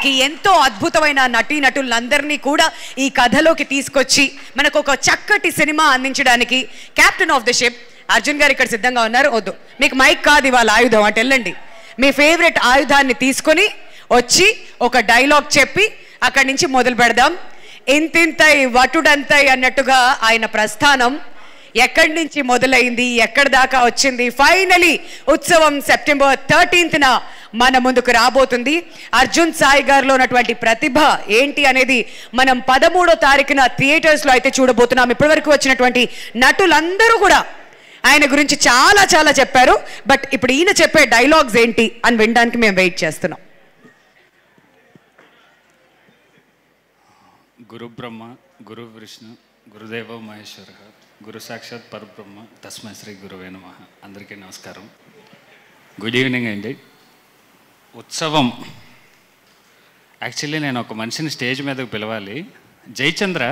సినిమాకి ఎంతో అద్భుతమైన నటీనటులందరినీ కూడా ఈ కథలోకి తీసుకొచ్చి మనకు ఒక చక్కటి సినిమా అందించడానికి captain of the ship Arjun గారు ఇక్కడ సిద్ధంగా ఉన్నారు. వద్దు, మీకు మైక్ కాదు ఇవాళ ఆయుధం, అటు వెళ్ళండి. మీ ఫేవరెట్ ఆయుధాన్ని తీసుకొని వచ్చి ఒక డైలాగ్ చెప్పి అక్కడి నుంచి మొదలు పెడదాం. ఇంతింతై వటుడంతై అన్నట్టుగా ఆయన ప్రస్థానం ఎక్కడి నుంచి మొదలైంది, ఎక్కడి దాకా వచ్చింది, ఫైనలీ ఉత్సవం సెప్టెంబర్ 13న మన ముందుకు రాబోతుంది. అర్జున్ సాయి గారిలో ఉన్నటువంటి ప్రతిభ ఏంటి అనేది మనం 13వ తారీఖున థియేటర్స్లో అయితే చూడబోతున్నాం. ఇప్పటివరకు వచ్చినటువంటి నటులందరూ కూడా ఆయన గురించి చాలా చాలా చెప్పారు. బట్ ఇప్పుడు ఈయన చెప్పే డైలాగ్స్ ఏంటి అని వినడానికి మేము వెయిట్ చేస్తున్నాం. గురు బ్రహ్మ, గురు విష్ణు, గురుదేవ మహేశ్వర, గురు సాక్షాత్ పరబ్రహ్మ, తస్మై శ్రీ గురువే నమః. అందరికీ నమస్కారం, గుడ్ ఈవినింగ్ అండి. ఉత్సవం యాక్చువల్లీ నేను ఒక మనిషిని స్టేజ్ మీదకు పిలవాలి. Jayachandra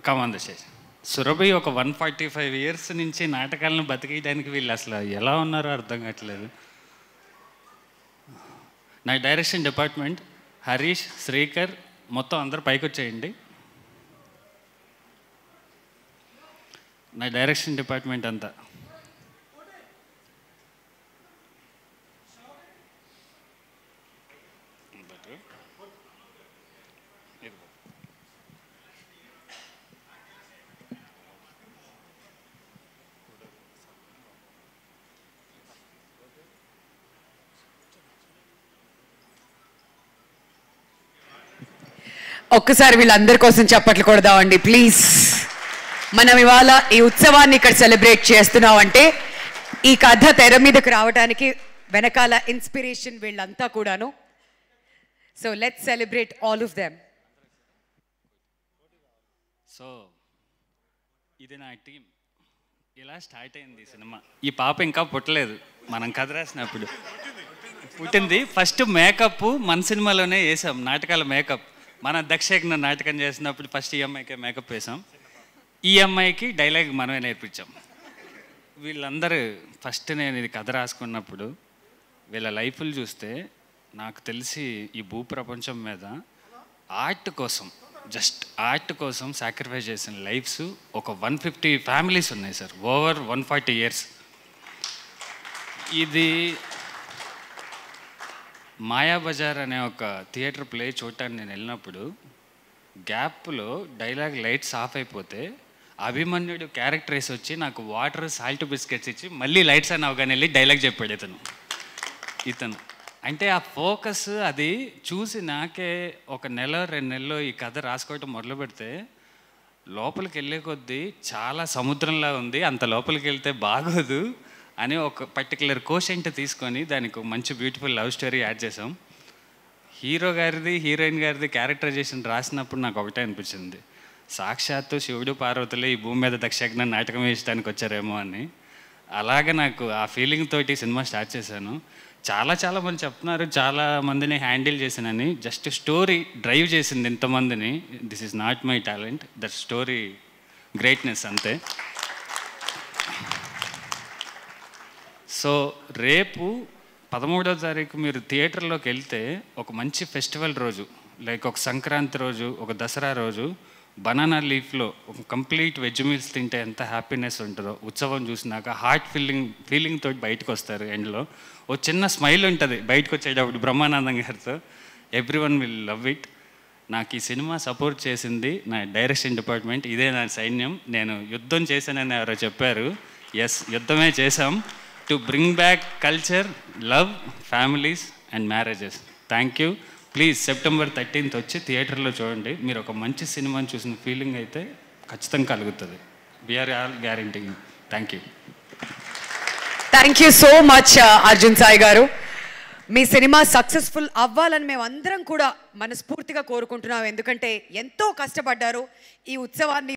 come on the stage. Surabhi ఒక 145 years నుంచి నాటకాలను బతికేయడానికి వీళ్ళు అసలు ఎలా ఉన్నారో అర్థం కావట్లేదు. నా డైరెక్షన్ డిపార్ట్మెంట్ హరీష్, శ్రీకర్ మొత్తం అందరూ పైకి వచ్చేయండి. నా డైరెక్షన్ డిపార్ట్మెంట్ అంతా ఒక్కసారి వీళ్ళందరి కోసం చప్పట్లు కొడదామండి ప్లీజ్. మనం ఇవాళ ఈ ఉత్సవాన్ని ఇక్కడ సెలబ్రేట్ చేస్తున్నాం అంటే ఈ కథ తెర మీదకు రావడానికి వెనకాల ఇన్స్పిరేషన్ వీళ్ళంతా కూడాను. So let's celebrate all of them. So ఇది నా టీం. ఇలా స్టార్ట్ అయింది సినిమా. ఈ పాప ఇంకా పుట్టలేదు, మనం కథ రాసినప్పుడు పుట్టింది. ఫస్ట్ మేకప్ మన సినిమాలోనే వేసాం, నాటకాల మేకప్. మన దక్షయజ్ఞ నాటకం చేసినప్పుడు ఫస్ట్ ఈ అమ్మాయికి మేకప్ వేసాం, ఈ అమ్మాయికి డైలాగ్ మనమే నేర్పించాం. వీళ్ళందరూ ఫస్ట్ నేను ఇది కథ రాసుకున్నప్పుడు వీళ్ళ లైఫ్లు చూస్తే నాకు తెలిసి ఈ భూప్రపంచం మీద ఆర్ట్ కోసం, జస్ట్ ఆర్ట్ కోసం సాక్రిఫైస్ చేసిన లైఫ్స్ ఒక 150 families ఉన్నాయి సార్, ఓవర్ 140 years. ఇది మాయాబజార్ అనే ఒక థియేటర్ ప్లే చూడటానికి నేను వెళ్ళినప్పుడు గ్యాప్లో డైలాగ్ లైట్స్ ఆఫ్ అయిపోతే అభిమన్యుడు క్యారెక్టర్ వేసి వచ్చి నాకు వాటర్, సాల్ట్ బిస్కెట్స్ ఇచ్చి మళ్ళీ లైట్స్ అని అవగానే వెళ్ళి డైలాగ్ చెప్పాడు ఇతను. అంటే ఆ ఫోకస్ అది చూసి నాకే ఒక నెల 2 నెలలు ఈ కథ రాసుకోవటం మొదలు పెడితే లోపలికి వెళ్ళే కొద్దీ చాలా సముద్రంలా ఉంది, అంత లోపలికి వెళ్తే బాగోదు అని ఒక పర్టికులర్ కోషెంట్ తీసుకొని దానికి ఒక మంచి బ్యూటిఫుల్ లవ్ స్టోరీ యాడ్ చేసాం. హీరో గారిది, హీరోయిన్ గారిది క్యారెక్టరైజేషన్ రాసినప్పుడు నాకు ఒకటే అనిపించింది, సాక్షాత్తు శివుడు పార్వతులే ఈ భూమి మీద దక్షయజ్ఞ నాటకం వేయడానికి వచ్చారేమో అని. అలాగే నాకు ఆ ఫీలింగ్ తోటి సినిమా స్టార్ట్ చేశాను. చాలా మంది చెప్తున్నారు చాలా మందిని హ్యాండిల్ చేశానని. జస్ట్ స్టోరీ డ్రైవ్ చేసింది ఇంతమందిని. This is not my talent, that story greatness అంతే. సో రేపు 13వ తారీఖు మీరు థియేటర్లోకి వెళ్తే ఒక మంచి ఫెస్టివల్ రోజు, లైక్ ఒక సంక్రాంతి రోజు, ఒక దసరా రోజు బనానా లీఫ్లో ఒక కంప్లీట్ వెజ్ మీల్స్ తింటే ఎంత హ్యాపీనెస్ ఉంటుందో ఉత్సవం చూసినాక హార్ట్ ఫీలింగ్ తోటి బయటకు వస్తారు. ఎండ్లో ఓ చిన్న స్మైల్ ఉంటుంది బయటకు వచ్చేటప్పుడు బ్రహ్మానందం గారితో. Everyone will love it. నాకు ఈ సినిమా సపోర్ట్ చేసింది నా డైరెక్షన్ డిపార్ట్మెంట్. ఇదే నా సైన్యం. నేను యుద్ధం చేశానని ఎవరో చెప్పారు, ఎస్ యుద్ధమే చేశాం. To bring back culture, love, families and marriages. Thank you. Please September 13th వచ్చి థియేటర్లో చూడండి. మీరు ఒక మంచి సినిమాని చూసిన ఫీలింగ్ అయితే ఖచ్చితంగా కలుగుతుంది. We are all guaranteeing. Thank you. Thank you so much Arjun Sai garu. మీ సినిమా సక్సెస్ఫుల్ అవ్వాలని మేము అందరం కూడా మనస్ఫూర్తిగా కోరుకుంటున్నాం. ఎందుకంటే ఎంతో కష్టపడ్డారు ఈ ఉత్సవాన్ని